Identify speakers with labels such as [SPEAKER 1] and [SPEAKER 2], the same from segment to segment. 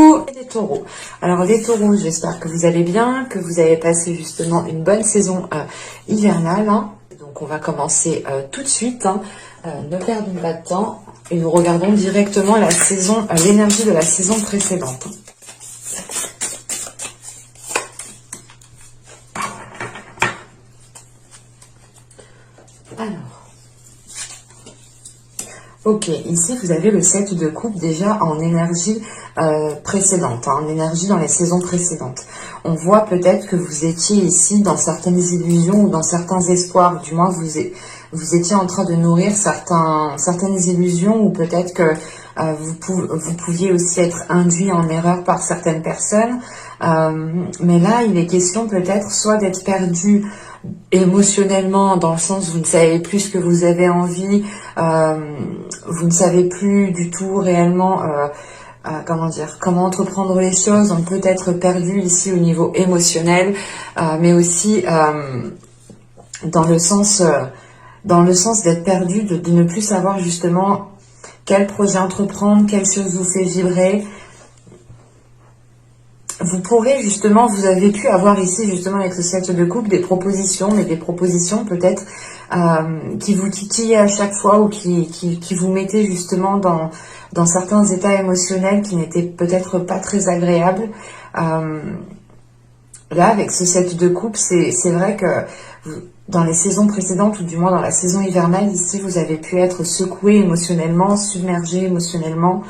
[SPEAKER 1] Coucou les taureaux. Alors les taureaux, j'espère que vous allez bien, que vous avez passé justement une bonne saison hivernale. Donc on va commencer tout de suite. Ne perdons pas de temps et nous regardons directement la saison, l'énergie de la saison précédente. Alors. Ok, ici vous avez le 7 de coupe déjà en énergie précédente, en énergie dans les saisons précédentes. On voit peut-être que vous étiez ici dans certaines illusions ou dans certains espoirs, du moins vous étiez en train de nourrir certaines illusions, ou peut-être que vous pouviez aussi être induit en erreur par certaines personnes. Mais là, il est question peut-être soit d'être perdu émotionnellement, dans le sens où vous ne savez plus ce que vous avez envie, vous ne savez plus du tout réellement comment entreprendre les choses. On peut être perdu ici au niveau émotionnel, mais aussi dans le sens d'être perdu, de ne plus savoir justement quel projet entreprendre, quelle chose vous fait vibrer. Vous pourrez justement, vous avez pu avoir ici justement avec ce 7 de coupe des propositions, mais des propositions peut-être qui vous titillaient à chaque fois, ou qui vous mettaient justement dans certains états émotionnels qui n'étaient peut-être pas très agréables. Là, avec ce 7 de coupe, c'est vrai que dans les saisons précédentes, ou du moins dans la saison hivernale, ici, vous avez pu être secoué émotionnellement, submergé émotionnellement,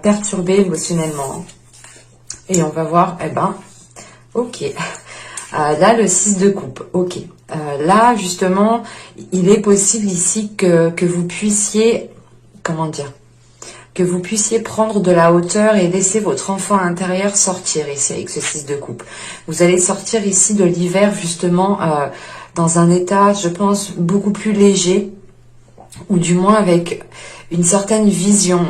[SPEAKER 1] perturbé émotionnellement. Et on va voir, ok. Là, le 6 de coupe, ok. Là, justement, il est possible ici que vous puissiez, que vous puissiez prendre de la hauteur et laisser votre enfant intérieur sortir ici avec ce 6 de coupe. Vous allez sortir ici de l'hiver, justement, dans un état, je pense, beaucoup plus léger, ou du moins avec une certaine vision,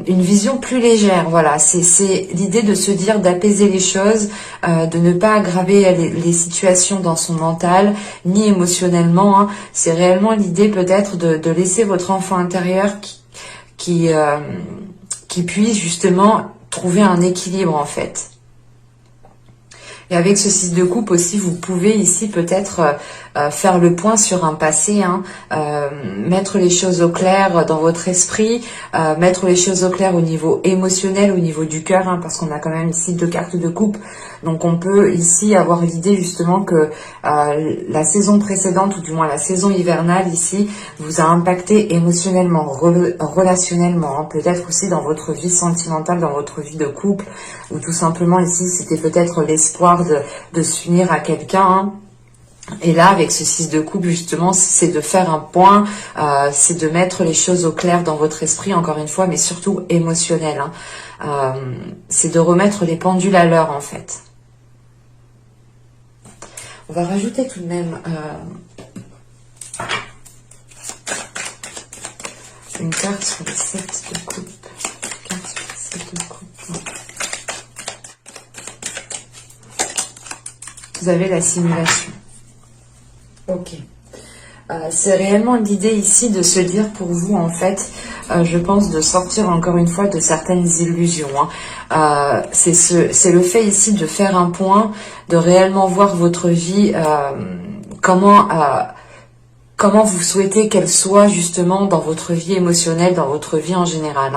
[SPEAKER 1] une vision plus légère. Voilà, c'est l'idée de se dire, d'apaiser les choses, de ne pas aggraver les situations dans son mental ni émotionnellement. C'est réellement l'idée peut-être de laisser votre enfant intérieur qui puisse justement trouver un équilibre en fait. Et avec ce 6 de coupe aussi, vous pouvez ici peut-être faire le point sur un passé, mettre les choses au clair dans votre esprit, mettre les choses au clair au niveau émotionnel, au niveau du cœur, parce qu'on a quand même ici 2 cartes de coupe. Donc on peut ici avoir l'idée justement que la saison précédente, ou du moins la saison hivernale ici, vous a impacté émotionnellement, relationnellement, peut-être aussi dans votre vie sentimentale, dans votre vie de couple, ou tout simplement ici c'était peut-être l'espoir de s'unir à quelqu'un. Et là, avec ce 6 de coupe, justement, c'est de faire un point, c'est de mettre les choses au clair dans votre esprit, encore une fois, mais surtout émotionnel. C'est de remettre les pendules à l'heure, en fait. On va rajouter tout de même une carte sur le 7 de coupe. Carte sur le 7 de coupe. Vous avez la simulation. Ok. C'est réellement l'idée ici de se dire pour vous, en fait, je pense, de sortir encore une fois de certaines illusions. C'est le fait ici de faire un point, de réellement voir votre vie, comment vous souhaitez qu'elle soit justement dans votre vie émotionnelle, dans votre vie en général.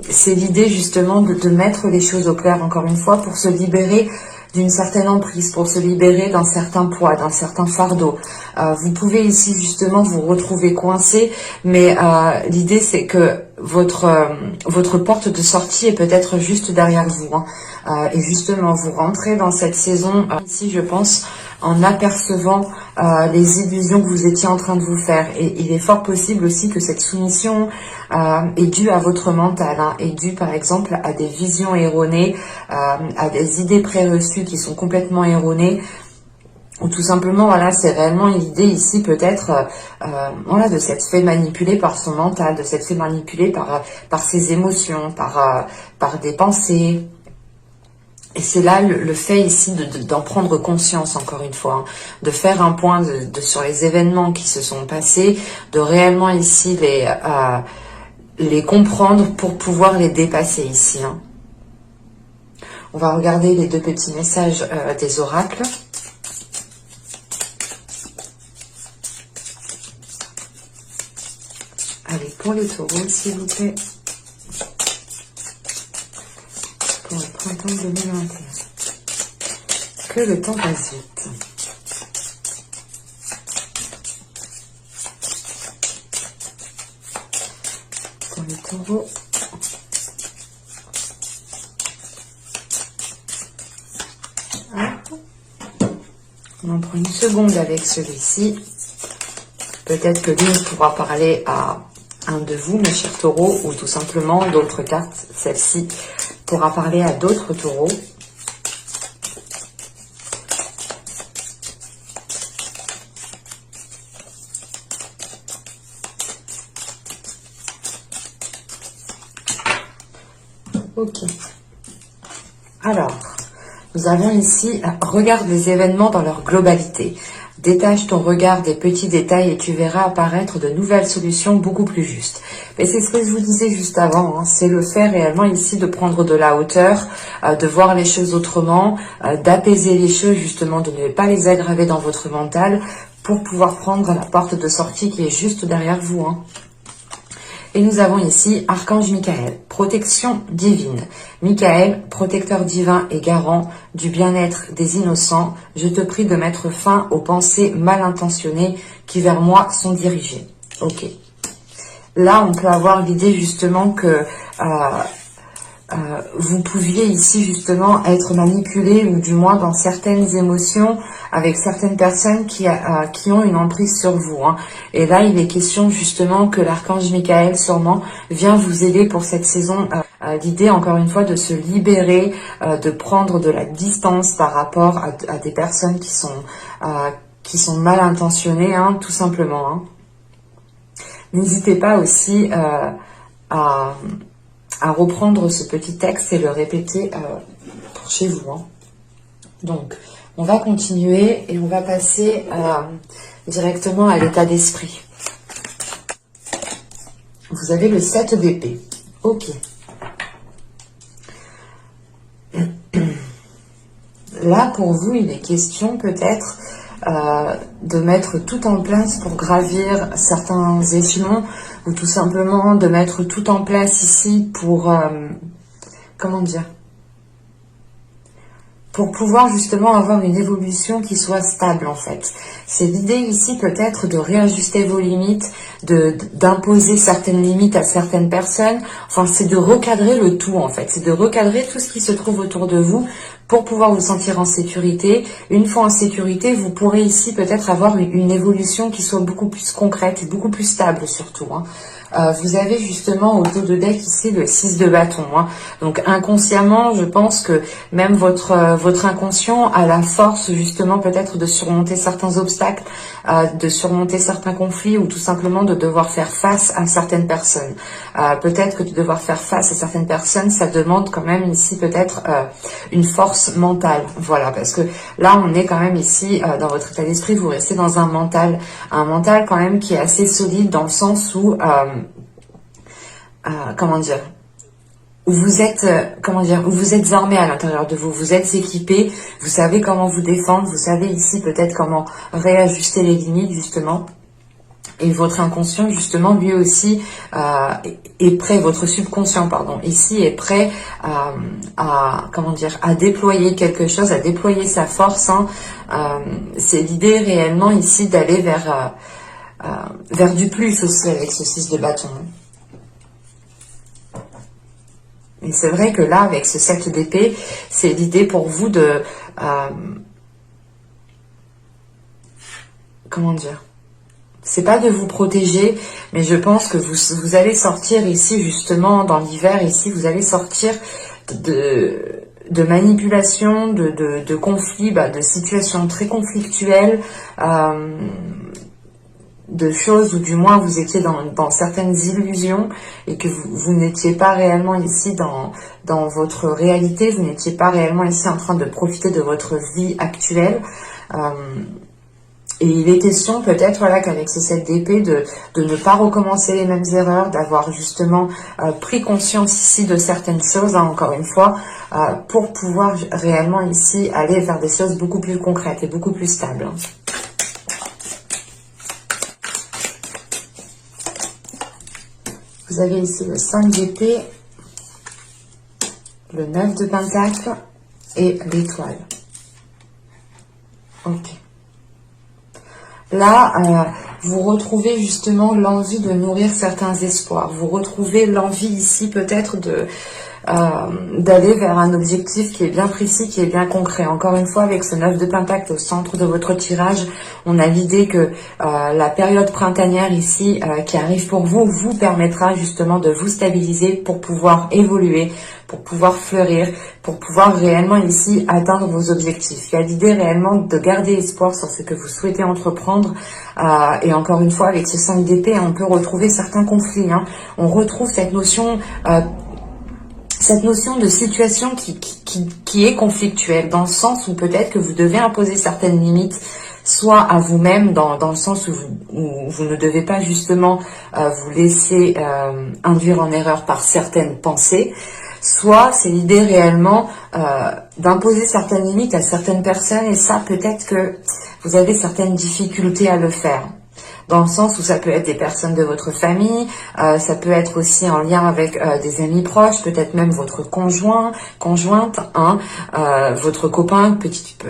[SPEAKER 1] C'est l'idée justement de mettre les choses au clair, encore une fois, pour se libérer d'une certaine emprise, pour se libérer d'un certain poids, d'un certain fardeau. Vous pouvez ici justement vous retrouver coincé, mais l'idée c'est que votre porte de sortie est peut-être juste derrière vous. Et justement, vous rentrez dans cette saison, ici je pense, en apercevant les illusions que vous étiez en train de vous faire. Et il est fort possible aussi que cette soumission est due à votre mental, est due par exemple à des visions erronées, à des idées préreçues qui sont complètement erronées, ou tout simplement, voilà, c'est réellement l'idée ici peut-être voilà, de s'être fait manipuler par son mental, de s'être fait manipuler par ses émotions, par des pensées. Et c'est là le fait ici d'en prendre conscience, encore une fois, de faire un point sur les événements qui se sont passés, de réellement ici les comprendre pour pouvoir les dépasser ici. Hein. On va regarder les deux petits messages des oracles. Allez, pour les taureaux, s'il vous plaît. Pour le printemps 2021. Que le temps passe vite. Pour les taureaux. On en prend une seconde avec celui-ci. Peut-être que lui pourra parler à un de vous, mes chers taureaux, ou tout simplement d'autres cartes. Celle-ci pourra parler à d'autres taureaux. Ok. Alors, nous avons ici, regarde les événements dans leur globalité. Détache ton regard des petits détails et tu verras apparaître de nouvelles solutions beaucoup plus justes. Mais c'est ce que je vous disais juste avant, hein, c'est le fait réellement ici de prendre de la hauteur, de voir les choses autrement, d'apaiser les choses justement, de ne pas les aggraver dans votre mental pour pouvoir prendre la porte de sortie qui est juste derrière vous. Hein. Et nous avons ici Archange Michael, protection divine. Michael, protecteur divin et garant du bien-être des innocents, je te prie de mettre fin aux pensées mal intentionnées qui vers moi sont dirigées. Ok. Là, on peut avoir l'idée justement que vous pouviez ici justement être manipulé ou du moins dans certaines émotions avec certaines personnes qui ont une emprise sur vous. Hein. Et là, il est question justement que l'archange Michael sûrement vient vous aider pour cette saison. L'idée, encore une fois, de se libérer, de prendre de la distance par rapport à des personnes qui sont mal intentionnées, hein, tout simplement. Hein. N'hésitez pas aussi à reprendre ce petit texte et le répéter pour chez vous. Hein. Donc, on va continuer et on va passer directement à l'état d'esprit. Vous avez le 7 d'épée. Ok. Là, pour vous, il est question peut-être de mettre tout en place pour gravir certains échelons ou tout simplement de mettre tout en place ici pour, comment dire, pour pouvoir justement avoir une évolution qui soit stable en fait. C'est l'idée ici peut-être de réajuster vos limites, d'imposer certaines limites à certaines personnes. Enfin, c'est de recadrer le tout en fait. C'est de recadrer tout ce qui se trouve autour de vous pour pouvoir vous sentir en sécurité. Une fois en sécurité, vous pourrez ici peut-être avoir une évolution qui soit beaucoup plus concrète et beaucoup plus stable surtout. Hein. Vous avez justement au dos de deck ici le 6 de bâton. Hein. Donc inconsciemment, je pense que même votre inconscient a la force justement peut-être de surmonter certains obstacles, de surmonter certains conflits ou tout simplement de devoir faire face à certaines personnes. Peut-être que de devoir faire face à certaines personnes, ça demande quand même ici peut-être une force mentale. Voilà, parce que là on est quand même ici dans votre état d'esprit, vous restez dans un mental quand même qui est assez solide dans le sens où comment dire, où vous êtes, où vous êtes armé à l'intérieur de vous, vous êtes équipé, vous savez comment vous défendre, vous savez ici peut-être comment réajuster les limites justement. Et votre inconscient justement lui aussi est prêt, votre subconscient pardon, ici est prêt à déployer quelque chose, à déployer sa force. Hein. C'est l'idée réellement ici d'aller vers du plus aussi avec ce 6 de bâton. Et c'est vrai que là, avec ce 7 d'épée, c'est l'idée pour vous de... comment dire, c'est pas de vous protéger, mais je pense que vous allez sortir ici, justement, dans l'hiver, ici, vous allez sortir de manipulation, de conflits, de situations très conflictuelles, de choses où du moins vous étiez dans certaines illusions et que vous n'étiez pas réellement ici dans votre réalité, vous n'étiez pas réellement ici en train de profiter de votre vie actuelle. Et il est question peut-être voilà, qu'avec ce 7 d'épée, de ne pas recommencer les mêmes erreurs, d'avoir justement pris conscience ici de certaines choses, hein, encore une fois, pour pouvoir réellement ici aller vers des choses beaucoup plus concrètes et beaucoup plus stables. Vous avez ici le 5 d'épée, le 9 de pentacle et l'étoile. Ok. Là, vous retrouvez justement l'envie de nourrir certains espoirs. Vous retrouvez l'envie ici peut-être d'aller vers un objectif qui est bien précis, qui est bien concret. Encore une fois, avec ce 9 de pentacle au centre de votre tirage, on a l'idée que la période printanière ici qui arrive pour vous, vous permettra justement de vous stabiliser pour pouvoir évoluer, pour pouvoir fleurir, pour pouvoir réellement ici atteindre vos objectifs. Il y a l'idée réellement de garder espoir sur ce que vous souhaitez entreprendre. Et encore une fois, avec ce 5 d'épée, on peut retrouver certains conflits. Hein. On retrouve cette notion de situation qui est conflictuelle, dans le sens où peut-être que vous devez imposer certaines limites, soit à vous-même, dans le sens où vous ne devez pas justement vous laisser induire en erreur par certaines pensées, soit c'est l'idée réellement d'imposer certaines limites à certaines personnes, et ça peut-être que vous avez certaines difficultés à le faire. Dans le sens où ça peut être des personnes de votre famille, ça peut être aussi en lien avec des amis proches, peut-être même votre conjointe, hein, votre copain, petite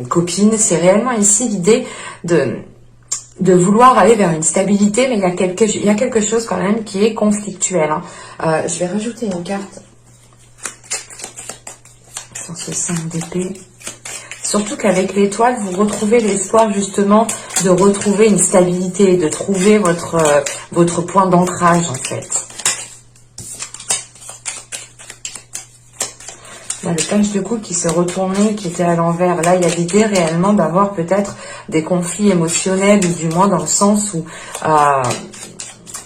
[SPEAKER 1] copine. C'est réellement ici l'idée de vouloir aller vers une stabilité, mais il y a quelque chose quand même qui est conflictuel. Hein. Je vais rajouter une carte sur ce 5 d'épée. Surtout qu'avec l'étoile, vous retrouvez l'espoir justement de retrouver une stabilité, de trouver votre point d'ancrage en fait. Là, le page de coupe qui s'est retourné, qui était à l'envers. Là, il y a l'idée réellement d'avoir peut-être des conflits émotionnels, ou du moins dans le sens où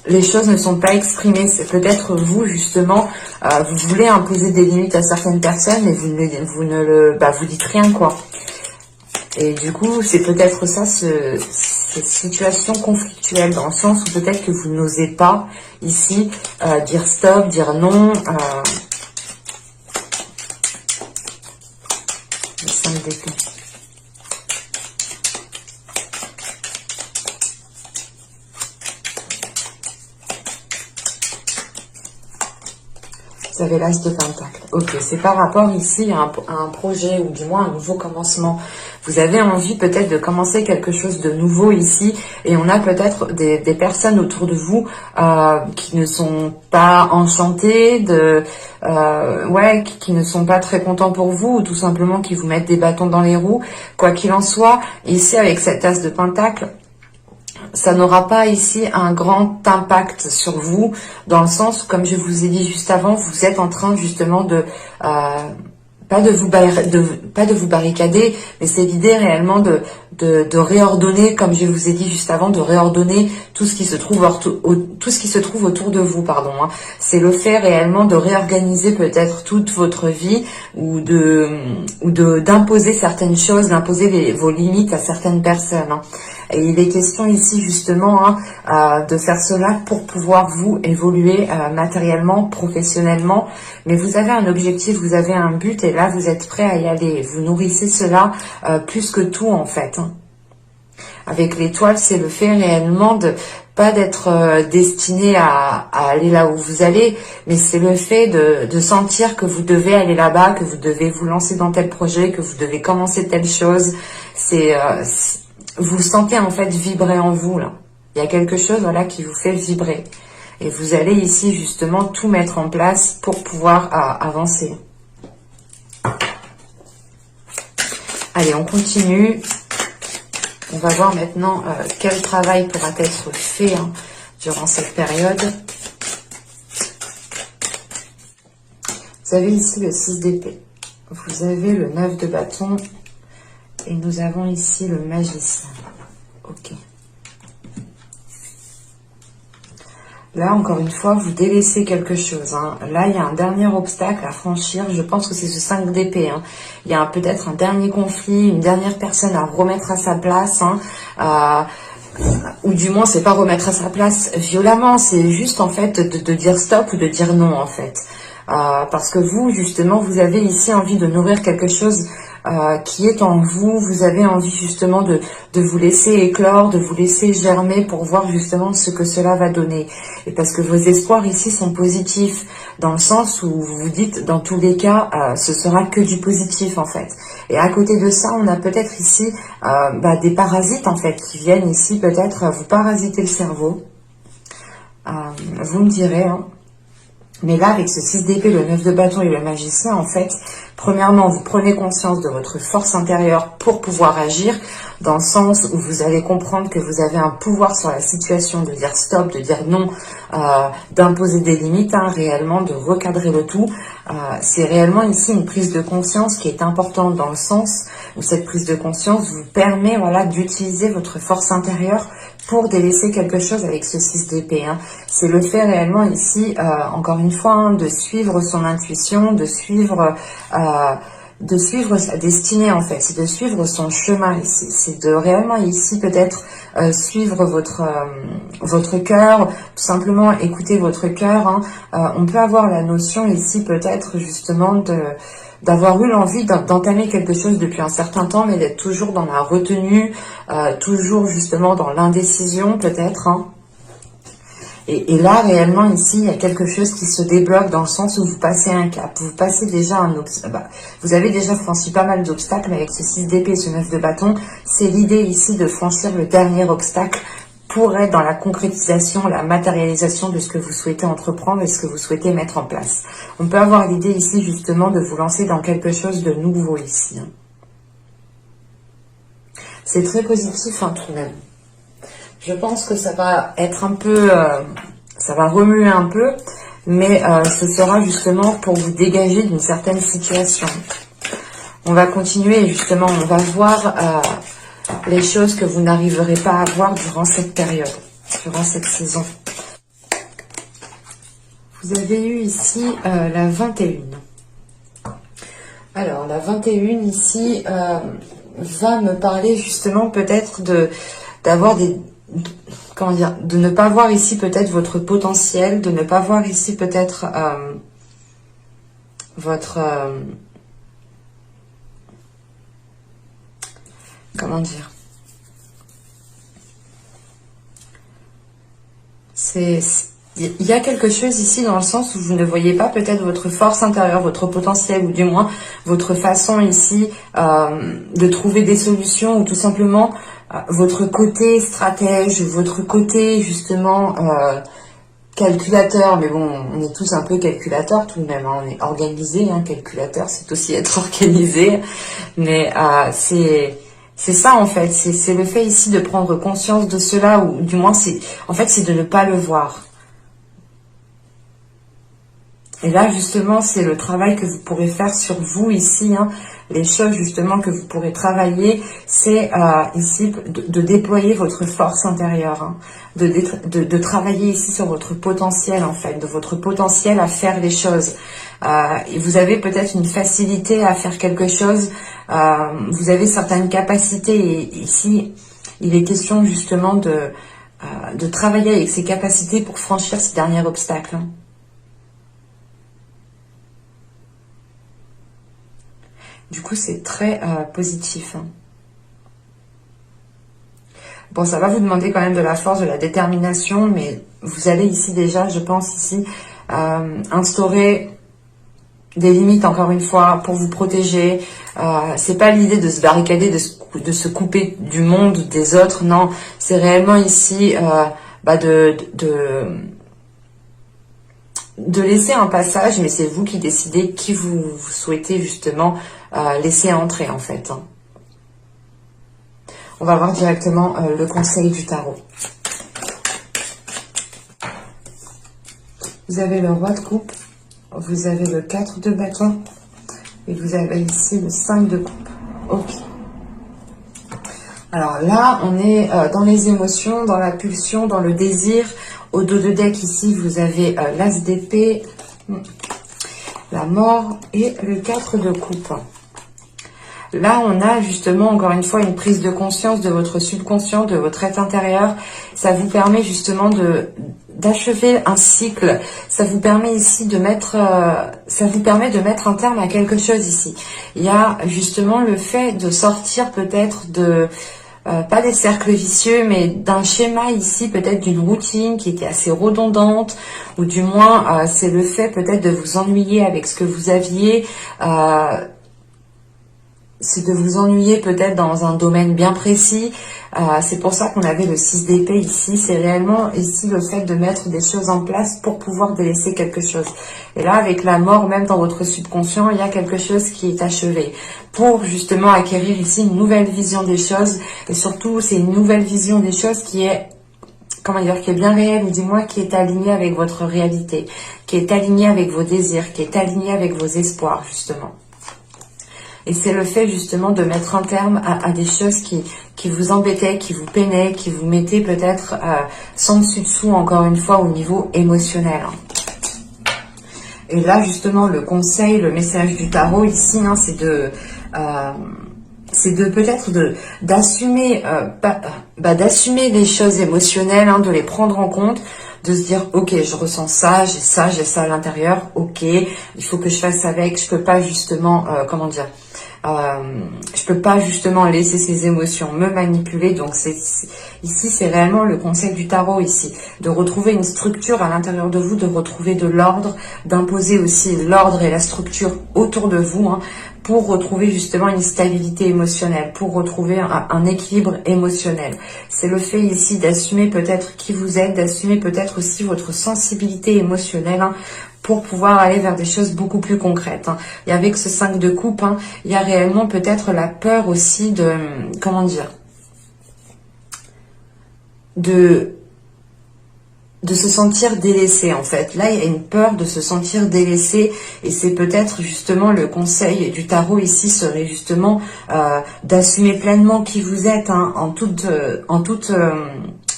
[SPEAKER 1] les choses ne sont pas exprimées. C'est peut-être vous, justement, vous voulez imposer des limites à certaines personnes, mais vous dites rien, quoi. Et du coup, c'est peut-être ça, cette situation conflictuelle, dans le sens où peut-être que vous n'osez pas, ici, dire stop, dire non. Le 5 d'épée. Vous avez l'as de pentacle. Ok, c'est par rapport ici à un projet, ou du moins un nouveau commencement. Vous avez envie peut-être de commencer quelque chose de nouveau ici, et on a peut-être des personnes autour de vous qui ne sont pas enchantées, qui ne sont pas très contents pour vous, ou tout simplement qui vous mettent des bâtons dans les roues. Quoi qu'il en soit, ici avec cette as de pentacle, ça n'aura pas ici un grand impact sur vous, dans le sens où, comme je vous ai dit juste avant, vous êtes en train justement de... pas de vous barricader, mais c'est l'idée réellement de réordonner, comme je vous ai dit juste avant, de réordonner tout ce qui se trouve autour de vous, pardon. Hein. C'est le fait réellement de réorganiser peut-être toute votre vie, ou d'imposer certaines choses, d'imposer vos limites à certaines personnes. Hein. Et il est question ici justement de faire cela pour pouvoir vous évoluer matériellement, professionnellement. Mais vous avez un objectif, vous avez un but, et là vous êtes prêt à y aller. Vous nourrissez cela plus que tout en fait. Hein. Avec l'étoile, c'est le fait réellement de pas d'être destiné à aller là où vous allez, mais c'est le fait de sentir que vous devez aller là-bas, que vous devez vous lancer dans tel projet, que vous devez commencer telle chose. Vous sentez en fait vibrer en vous là. Il y a quelque chose voilà qui vous fait vibrer. Et vous allez ici justement tout mettre en place pour pouvoir avancer. Allez, on continue. On va voir maintenant quel travail pourra être fait durant cette période. Vous avez ici le 6 d'épée. Vous avez le 9 de bâton. Et nous avons ici le magicien. Ok. Là, encore une fois, vous délaissez quelque chose. Hein. Là, il y a un dernier obstacle à franchir. Je pense que c'est ce 5 d'épée. Hein. Il y a peut-être un dernier conflit, une dernière personne à remettre à sa place. Hein. Ou du moins, c'est pas remettre à sa place violemment. C'est juste, en fait, de dire stop ou de dire non, en fait. Parce que vous, justement, vous avez ici envie de nourrir quelque chose qui est en vous. Vous avez envie justement de vous laisser éclore, de vous laisser germer pour voir justement ce que cela va donner. Et parce que vos espoirs ici sont positifs, dans le sens où vous vous dites, dans tous les cas, ce sera que du positif en fait. Et à côté de ça, on a peut-être ici des parasites en fait, qui viennent ici peut-être vous parasiter le cerveau. Vous me direz, hein. Mais là, avec ce 6 d'épée, le 9 de bâton et le magicien, en fait, premièrement, vous prenez conscience de votre force intérieure pour pouvoir agir, dans le sens où vous allez comprendre que vous avez un pouvoir sur la situation, de dire stop, de dire non, d'imposer des limites, hein, réellement, de recadrer le tout. C'est réellement ici une prise de conscience qui est importante dans le sens où cette prise de conscience vous permet d'utiliser votre force intérieure pour délaisser quelque chose avec ce 6 d'épée. Hein. C'est le fait réellement ici, encore une fois, hein, de suivre son intuition, de suivre sa destinée en fait, c'est de suivre son chemin ici, c'est de réellement ici peut-être suivre votre cœur, tout simplement écouter votre cœur. Hein. On peut avoir la notion ici peut-être justement d'avoir eu l'envie d'entamer quelque chose depuis un certain temps, mais d'être toujours dans la retenue, toujours justement dans l'indécision peut-être. Hein. Et là, réellement, ici, il y a quelque chose qui se débloque dans le sens où vous passez un cap. Vous passez déjà un obstacle. Vous avez déjà franchi pas mal d'obstacles avec ce 6 d'épée et ce 9 de bâton. C'est l'idée ici de franchir le dernier obstacle pour être dans la concrétisation, la matérialisation de ce que vous souhaitez entreprendre et ce que vous souhaitez mettre en place. On peut avoir l'idée ici, justement, de vous lancer dans quelque chose de nouveau ici. C'est très positif, hein, tout de même. Je pense que ça va être un peu, ça va remuer un peu, mais ce sera justement pour vous dégager d'une certaine situation. On va continuer justement, on va voir les choses que vous n'arriverez pas à voir durant cette période, durant cette saison. Vous avez eu ici la 21. Alors, la 21 ici va me parler justement peut-être d'avoir des... Comment dire, de ne pas voir ici peut-être votre potentiel, de ne pas voir ici peut-être votre... comment dire, il y a quelque chose ici dans le sens où vous ne voyez pas peut-être votre force intérieure, votre potentiel, ou du moins votre façon ici de trouver des solutions, ou tout simplement votre côté stratège, votre côté justement calculateur. Mais bon, on est tous un peu calculateurs tout de même, hein. On est organisé, hein, calculateur, c'est aussi être organisé. Mais c'est ça en fait, c'est le fait ici de prendre conscience de cela, ou du moins c'est de ne pas le voir. Et là, justement, c'est le travail que vous pourrez faire sur vous ici. Hein. Les choses, justement, que vous pourrez travailler, c'est ici de déployer votre force intérieure. Hein. De travailler ici sur votre potentiel, en fait. De votre potentiel à faire les choses. Et vous avez peut-être une facilité à faire quelque chose. Vous avez certaines capacités. Et ici, il est question, justement, de travailler avec ces capacités pour franchir ces derniers obstacles. Hein. Du coup, c'est très positif. Hein. Bon, ça va vous demander quand même de la force, de la détermination, mais vous allez ici déjà, je pense ici, instaurer des limites, encore une fois, pour vous protéger. C'est pas l'idée de se barricader, de se couper du monde, des autres, non. C'est réellement ici de laisser un passage, mais c'est vous qui décidez qui vous souhaitez justement laisser entrer en fait. Hein. On va voir directement le conseil du tarot. Vous avez le roi de coupe, vous avez le 4 de bâton et vous avez ici le 5 de coupe. Ok. Alors là, on est dans les émotions, dans la pulsion, dans le désir. Au dos de deck, ici, vous avez l'As d'épée, la mort et le 4 de coupe. Là, on a justement, encore une fois, une prise de conscience de votre subconscient, de votre être intérieur. Ça vous permet justement d'achever un cycle. Ça vous permet ici de mettre, ça vous permet de mettre un terme à quelque chose ici. Il y a justement le fait de sortir peut-être de, pas des cercles vicieux, mais d'un schéma ici, peut-être d'une routine qui était assez redondante, ou du moins, c'est le fait peut-être de vous ennuyer avec ce que vous aviez, c'est de vous ennuyer peut-être dans un domaine bien précis. C'est pour ça qu'on avait le 6 d'épée ici. C'est réellement ici le fait de mettre des choses en place pour pouvoir délaisser quelque chose. Et là, avec la mort, même dans votre subconscient, il y a quelque chose qui est achevé. Pour justement acquérir ici une nouvelle vision des choses. Et surtout, c'est une nouvelle vision des choses qui est, comment dire, qui est bien réelle, ou du moins qui est alignée avec votre réalité. Qui est alignée avec vos désirs, qui est alignée avec vos espoirs, justement. Et c'est le fait justement de mettre un terme à des choses qui vous embêtaient, qui vous peinaient, qui vous mettaient peut-être sans dessus-dessous, encore une fois, au niveau émotionnel. Et là, justement, le conseil, le message du tarot ici, hein, c'est de peut-être d'assumer d'assumer les choses émotionnelles, hein, de les prendre en compte, de se dire, ok, je ressens ça, j'ai ça à l'intérieur, ok, il faut que je fasse avec, je peux pas justement, comment dire, je peux pas justement laisser ces émotions me manipuler. Donc ici c'est réellement le conseil du tarot ici, de retrouver une structure à l'intérieur de vous, de retrouver de l'ordre, d'imposer aussi l'ordre et la structure autour de vous, hein, pour retrouver justement une stabilité émotionnelle, pour retrouver un équilibre émotionnel. C'est le fait ici d'assumer peut-être qui vous êtes, d'assumer peut-être aussi votre sensibilité émotionnelle, hein, pour pouvoir aller vers des choses beaucoup plus concrètes, hein. Et avec ce 5 de coupe, hein, il y a réellement peut-être la peur aussi de, comment dire, de se sentir délaissé, en fait. Là, il y a une peur de se sentir délaissé, et c'est peut-être justement le conseil du tarot ici serait justement d'assumer pleinement qui vous êtes, hein,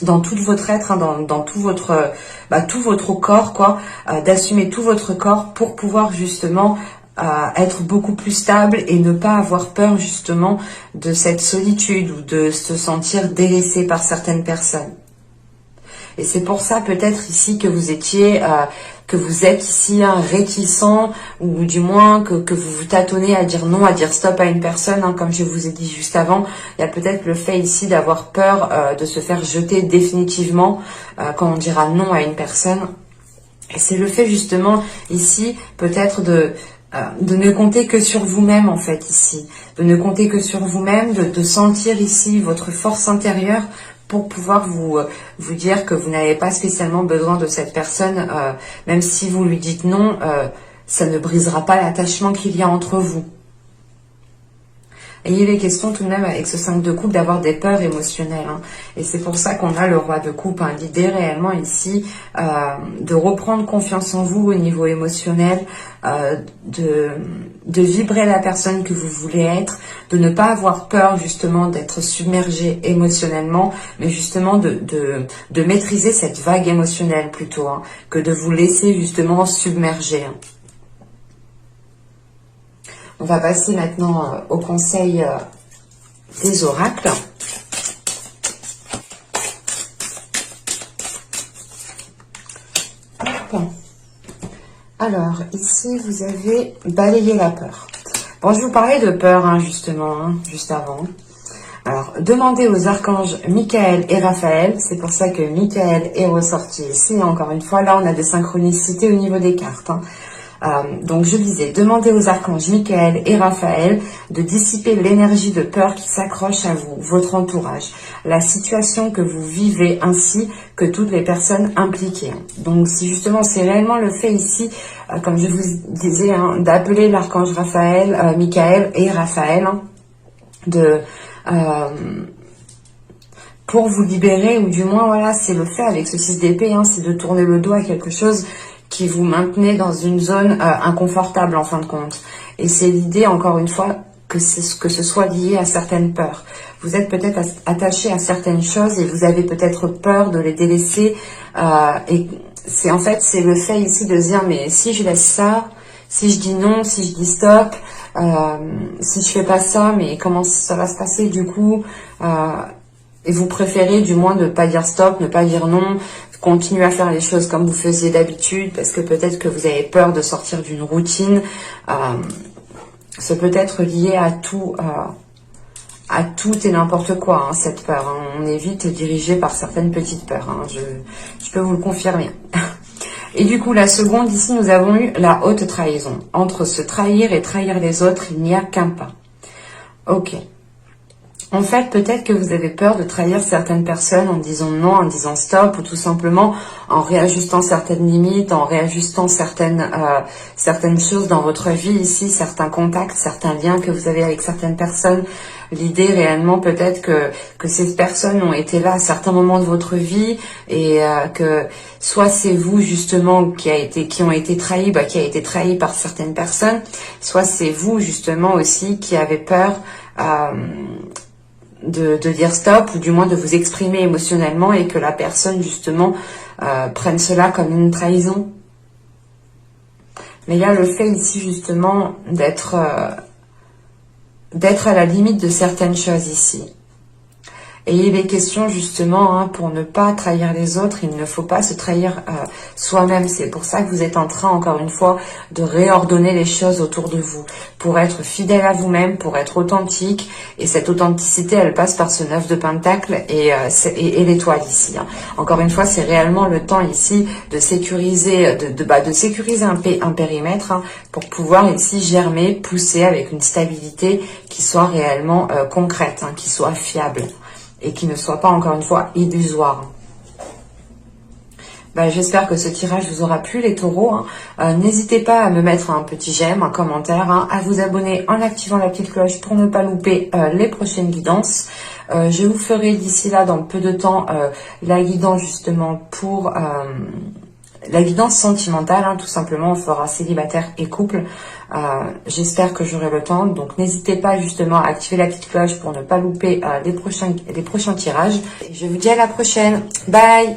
[SPEAKER 1] dans tout votre être, hein, dans tout votre corps, quoi, d'assumer tout votre corps pour pouvoir justement être beaucoup plus stable et ne pas avoir peur justement de cette solitude ou de se sentir délaissé par certaines personnes. Et c'est pour ça peut-être ici que vous étiez, que vous êtes ici, hein, réticent, ou du moins que vous vous tâtonnez à dire non, à dire stop à une personne, hein, comme je vous ai dit juste avant. Il y a peut-être le fait ici d'avoir peur de se faire jeter définitivement quand on dira non à une personne. Et c'est le fait justement ici peut-être de ne compter que sur vous-même, en fait, ici. De ne compter que sur vous-même, de sentir ici votre force intérieure, pour pouvoir vous dire que vous n'avez pas spécialement besoin de cette personne, même si vous lui dites non, ça ne brisera pas l'attachement qu'il y a entre vous. Et il est question tout de même avec ce 5 de coupe d'avoir des peurs émotionnelles, hein. Et c'est pour ça qu'on a le roi de coupe, hein. L'idée réellement ici, de reprendre confiance en vous au niveau émotionnel, de vibrer la personne que vous voulez être, de ne pas avoir peur justement d'être submergé émotionnellement, mais justement de maîtriser cette vague émotionnelle plutôt, hein, que de vous laisser justement submerger, hein. On va passer maintenant au conseil des oracles. Hop. Alors, ici, vous avez balayé la peur. Bon, je vous parlais de peur, hein, justement, hein, juste avant. Alors, demandez aux archanges Michael et Raphaël. C'est pour ça que Michael est ressorti ici. Encore une fois, là, on a des synchronicités au niveau des cartes, hein. Donc je disais, demandez aux archanges Michael et Raphaël de dissiper l'énergie de peur qui s'accroche à vous, votre entourage, la situation que vous vivez ainsi que toutes les personnes impliquées. Donc si justement c'est réellement le fait ici, comme je vous disais, hein, d'appeler l'archange Raphaël, Michael et Raphaël, hein, pour vous libérer, ou du moins voilà, c'est le fait avec ce 6 d'épée, hein, c'est de tourner le dos à quelque chose qui vous maintenez dans une zone inconfortable en fin de compte. Et c'est l'idée, encore une fois, que ce soit lié à certaines peurs. Vous êtes peut-être attaché à certaines choses et vous avez peut-être peur de les délaisser Et c'est en fait, c'est le fait ici de se dire, mais si je laisse ça, si je dis non, si je dis stop, si je fais pas ça, mais comment ça va se passer du coup? Et vous préférez du moins ne pas dire stop, ne pas dire non, continuer à faire les choses comme vous faisiez d'habitude, parce que peut-être que vous avez peur de sortir d'une routine. C'est peut-être lié à tout et n'importe quoi, hein, cette peur. Hein. On est vite dirigé par certaines petites peurs. Hein. Je peux vous le confirmer. Et du coup, la seconde, ici, nous avons eu la haute trahison. Entre se trahir et trahir les autres, il n'y a qu'un pas. Ok. En fait, peut-être que vous avez peur de trahir certaines personnes en disant non, en disant stop, ou tout simplement en réajustant certaines limites, en réajustant certaines choses dans votre vie ici, certains contacts, certains liens que vous avez avec certaines personnes. L'idée réellement peut-être que ces personnes ont été là à certains moments de votre vie et que soit c'est vous justement qui ont été trahis, qui a été trahi par certaines personnes, soit c'est vous justement aussi qui avez peur de dire stop, ou du moins de vous exprimer émotionnellement et que la personne justement prenne cela comme une trahison. Mais il y a le fait ici justement d'être à la limite de certaines choses ici. Et il est question justement, hein, pour ne pas trahir les autres, il ne faut pas se trahir soi-même. C'est pour ça que vous êtes en train, encore une fois, de réordonner les choses autour de vous, pour être fidèle à vous-même, pour être authentique. Et cette authenticité, elle passe par ce 9 de Pentacle et l'étoile ici. Hein. Encore une fois, c'est réellement le temps ici de sécuriser, de sécuriser un périmètre, hein, pour pouvoir ici germer, pousser avec une stabilité qui soit réellement concrète, hein, qui soit fiable. Et qui ne soit pas, encore une fois, illusoire. J'espère que ce tirage vous aura plu, les taureaux. Hein. N'hésitez pas à me mettre un petit j'aime, un commentaire, hein, à vous abonner en activant la petite cloche pour ne pas louper les prochaines guidances. Je vous ferai d'ici là, dans peu de temps, la guidance justement pour... la guidance sentimentale, hein, tout simplement, on fera célibataire et couple. J'espère que j'aurai le temps. Donc, n'hésitez pas justement à activer la petite cloche pour ne pas louper les prochains tirages. Et je vous dis à la prochaine. Bye!